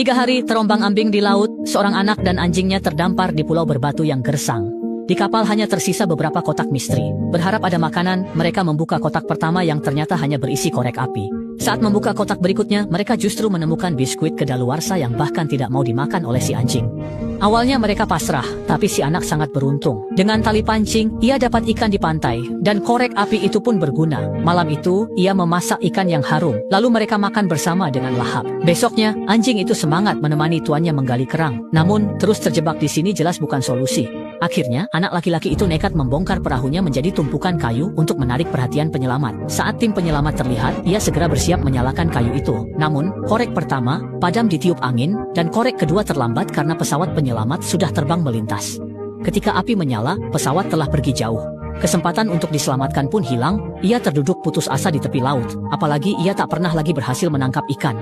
3 hari terombang-ambing di laut, seorang anak dan anjingnya terdampar di pulau berbatu yang gersang. Di kapal hanya tersisa beberapa kotak misteri. Berharap ada makanan, mereka membuka kotak pertama yang ternyata hanya berisi korek api. Saat membuka kotak berikutnya, mereka justru menemukan biskuit kedaluarsa yang bahkan tidak mau dimakan oleh si anjing. Awalnya mereka pasrah, tapi si anak sangat beruntung. Dengan tali pancing, ia dapat ikan di pantai, dan korek api itu pun berguna. Malam itu, ia memasak ikan yang harum, lalu mereka makan bersama dengan lahap. Besoknya, anjing itu semangat menemani tuannya menggali kerang. Namun, terus terjebak di sini jelas bukan solusi. Akhirnya, anak laki-laki itu nekat membongkar perahunya menjadi tumpukan kayu untuk menarik perhatian penyelamat. Saat tim penyelamat terlihat, ia segera bersiap menyalakan kayu itu. Namun, korek pertama padam ditiup angin, dan korek kedua terlambat karena pesawat penyelamat sudah terbang melintas. Ketika api menyala, pesawat telah pergi jauh. Kesempatan untuk diselamatkan pun hilang, ia terduduk putus asa di tepi laut. Apalagi ia tak pernah lagi berhasil menangkap ikan.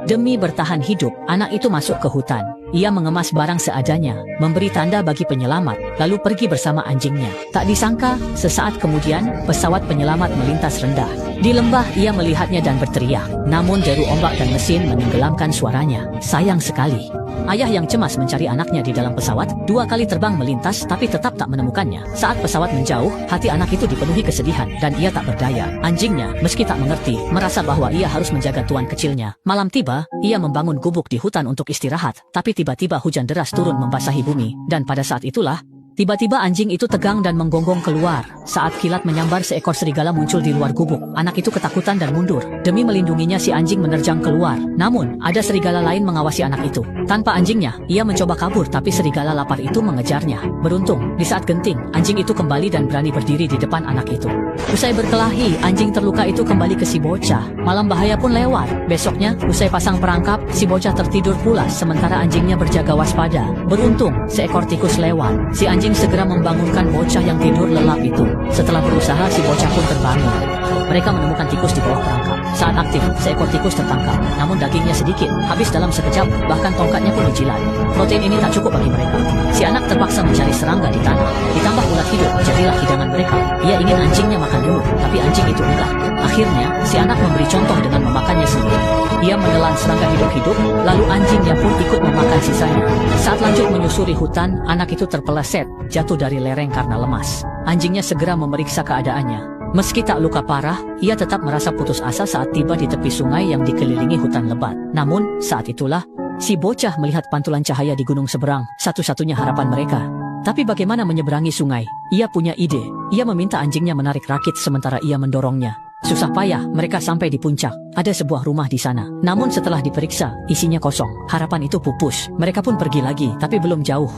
Demi bertahan hidup, anak itu masuk ke hutan. Ia mengemas barang seadanya, memberi tanda bagi penyelamat, lalu pergi bersama anjingnya. Tak disangka, sesaat kemudian, pesawat penyelamat melintas rendah. Di lembah, ia melihatnya dan berteriak. Namun deru ombak dan mesin menenggelamkan suaranya. Sayang sekali. Ayah yang cemas mencari anaknya di dalam pesawat, 2 kali terbang melintas tapi tetap tak menemukannya. Saat pesawat menjauh, hati anak itu dipenuhi kesedihan dan ia tak berdaya. Anjingnya, meski tak mengerti, merasa bahwa ia harus menjaga tuan kecilnya. Malam tiba, ia membangun gubuk di hutan untuk istirahat, tapi tiba-tiba hujan deras turun membasahi bumi, dan pada saat itulah, tiba-tiba anjing itu tegang dan menggonggong keluar. Saat kilat menyambar, seekor serigala muncul di luar gubuk. Anak itu ketakutan dan mundur. Demi melindunginya, si anjing menerjang keluar. Namun, ada serigala lain mengawasi anak itu. Tanpa anjingnya, ia mencoba kabur, tapi serigala lapar itu mengejarnya. Beruntung, di saat genting, anjing itu kembali dan berani berdiri di depan anak itu. Usai berkelahi, anjing terluka itu kembali ke si bocah. Malam bahaya pun lewat. Besoknya, usai pasang perangkap, si bocah tertidur pulas sementara anjingnya berjaga waspada. Beruntung, seekor tikus lewat. Si anjing segera membangunkan bocah yang tidur lelap itu. Setelah berusaha, si bocah pun terbangun. Mereka menemukan tikus di bawah perangkap. Saat aktif, seekor tikus tertangkap. Namun dagingnya sedikit, habis dalam sekejap, bahkan tongkatnya pun dijilat. Protein ini tak cukup bagi mereka. Si anak terpaksa mencari serangga di tanah. Ditambah ulat hidup, jadilah hidangan mereka. Ia ingin anjingnya makan dulu, tapi anjing itu enggak. Akhirnya, si anak memberi contoh dengan memakannya sendiri. Ia menelan serangga hidup-hidup, lalu anjingnya pun ikut memakan sisanya. Saat lanjut menyusuri hutan, anak itu terpeleset, jatuh dari lereng karena lemas. Anjingnya segera memeriksa keadaannya. Meski tak luka parah, ia tetap merasa putus asa saat tiba di tepi sungai yang dikelilingi hutan lebat. Namun, saat itulah, si bocah melihat pantulan cahaya di gunung seberang, satu-satunya harapan mereka. Tapi bagaimana menyeberangi sungai? Ia punya ide. Ia meminta anjingnya menarik rakit sementara ia mendorongnya. Susah payah, mereka sampai di puncak. Ada sebuah rumah di sana. Namun setelah diperiksa, isinya kosong. Harapan itu pupus. Mereka pun pergi lagi, tapi belum jauh.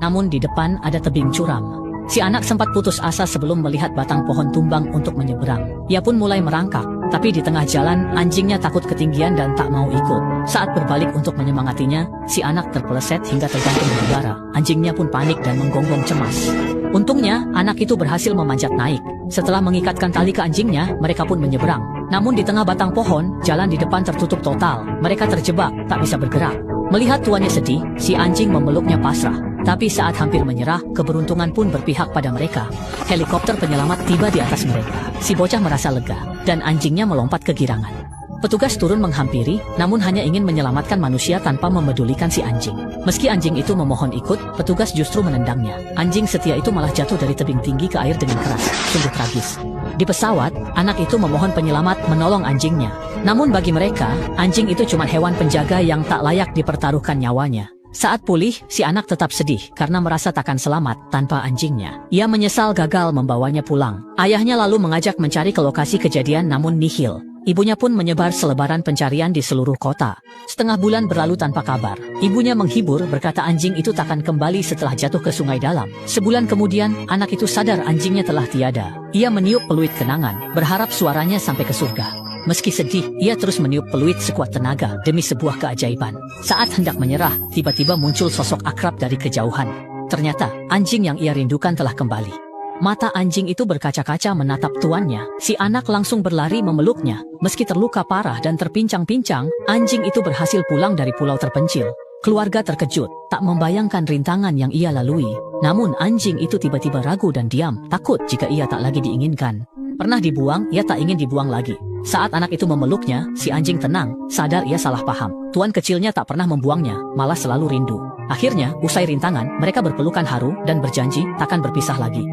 Namun di depan ada tebing curam. Si anak sempat putus asa sebelum melihat batang pohon tumbang untuk menyeberang. Ia pun mulai merangkak, tapi di tengah jalan, anjingnya takut ketinggian dan tak mau ikut. Saat berbalik untuk menyemangatinya, si anak terpeleset hingga tergantung di udara. Anjingnya pun panik dan menggonggong cemas. Untungnya, anak itu berhasil memanjat naik. Setelah mengikatkan tali ke anjingnya, mereka pun menyeberang. Namun di tengah batang pohon, jalan di depan tertutup total. Mereka terjebak, tak bisa bergerak. Melihat tuannya sedih, si anjing memeluknya pasrah. Tapi saat hampir menyerah, keberuntungan pun berpihak pada mereka. Helikopter penyelamat tiba di atas mereka. Si bocah merasa lega, dan anjingnya melompat kegirangan. Petugas turun menghampiri, namun hanya ingin menyelamatkan manusia tanpa memedulikan si anjing. Meski anjing itu memohon ikut, petugas justru menendangnya. Anjing setia itu malah jatuh dari tebing tinggi ke air dengan keras. Sungguh tragis. Di pesawat, anak itu memohon penyelamat menolong anjingnya. Namun bagi mereka, anjing itu cuma hewan penjaga yang tak layak dipertaruhkan nyawanya. Saat pulih, si anak tetap sedih karena merasa takkan selamat tanpa anjingnya. Ia menyesal gagal membawanya pulang. Ayahnya lalu mengajak mencari ke lokasi kejadian namun nihil. Ibunya pun menyebar selebaran pencarian di seluruh kota. Setengah bulan berlalu tanpa kabar. Ibunya menghibur berkata anjing itu takkan kembali setelah jatuh ke sungai dalam. Sebulan kemudian, anak itu sadar anjingnya telah tiada. Ia meniup peluit kenangan, berharap suaranya sampai ke surga. Meski sedih, ia terus meniup peluit sekuat tenaga demi sebuah keajaiban. Saat hendak menyerah, tiba-tiba muncul sosok akrab dari kejauhan. Ternyata, anjing yang ia rindukan telah kembali. Mata anjing itu berkaca-kaca menatap tuannya. Si anak langsung berlari memeluknya. Meski terluka parah dan terpincang-pincang, anjing itu berhasil pulang dari pulau terpencil. Keluarga terkejut, tak membayangkan rintangan yang ia lalui. Namun anjing itu tiba-tiba ragu dan diam, takut jika ia tak lagi diinginkan. Pernah dibuang, ia tak ingin dibuang lagi. Saat anak itu memeluknya, si anjing tenang, sadar ia salah paham. Tuan kecilnya tak pernah membuangnya, malah selalu rindu. Akhirnya, usai rintangan, mereka berpelukan haru dan berjanji takkan berpisah lagi.